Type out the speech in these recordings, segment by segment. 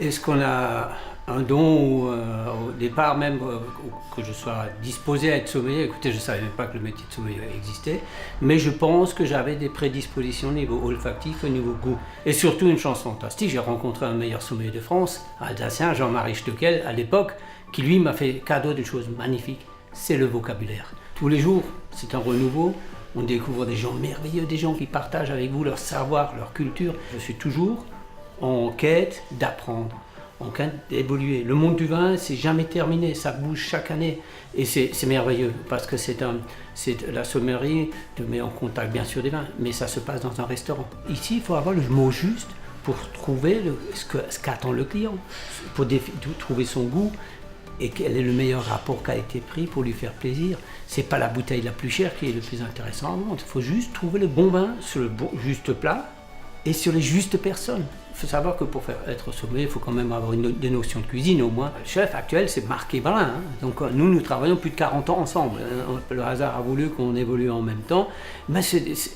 Est-ce qu'on a un don ou au départ même que je sois disposé à être sommelier? Écoutez, je ne savais même pas que le métier de sommelier existait, mais je pense que j'avais des prédispositions au niveau olfactif, au niveau goût. Et surtout une chance fantastique, j'ai rencontré un meilleur sommelier de France, un Alsacien, Jean-Marie Steckel, à l'époque, qui lui m'a fait cadeau d'une chose magnifique, c'est le vocabulaire. Tous les jours, c'est un renouveau. On découvre des gens merveilleux, des gens qui partagent avec vous leur savoir, leur culture. Je suis toujours en quête d'apprendre, en quête d'évoluer. Le monde du vin, c'est jamais terminé, ça bouge chaque année. Et c'est merveilleux, parce que c'est la sommellerie te met en contact bien sûr des vins, mais ça se passe dans un restaurant. Ici, il faut avoir le mot juste pour trouver ce qu'attend le client, pour trouver son goût. Et quel est le meilleur rapport qualité-prix pour lui faire plaisir. C'est pas la bouteille la plus chère qui est le plus intéressant au monde. Il faut juste trouver le bon vin sur le bon, juste plat et sur les justes personnes. Il faut savoir que pour être sommelier, il faut quand même avoir des notions de cuisine au moins. Le chef actuel, c'est Marc Ebrun. Hein. Donc nous travaillons plus de 40 ans ensemble. Le hasard a voulu qu'on évolue en même temps. Mais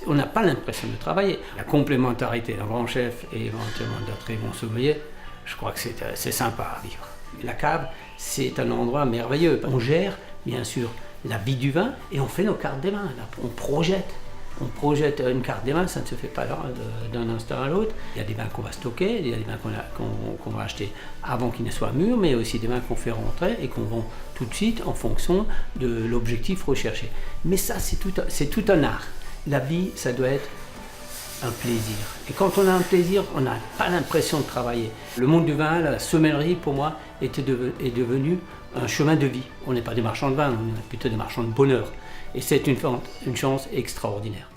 on n'a pas l'impression de travailler. La complémentarité d'un grand chef et éventuellement d'un très bon sommelier, je crois que c'est sympa à vivre. La cave, c'est un endroit merveilleux. On gère, bien sûr, la vie du vin et on fait nos cartes des vins. On projette une carte des vins, ça ne se fait pas d'un instant à l'autre. Il y a des vins qu'on va stocker, il y a des vins qu'on va acheter avant qu'ils ne soient mûrs, mais aussi des vins qu'on fait rentrer et qu'on vend tout de suite en fonction de l'objectif recherché. Mais ça, c'est tout un art. La vie, ça doit être un plaisir. Et quand on a un plaisir, on n'a pas l'impression de travailler. Le monde du vin, la sommellerie, pour moi, est devenu un chemin de vie. On n'est pas des marchands de vin, on est plutôt des marchands de bonheur. Et c'est une chance extraordinaire.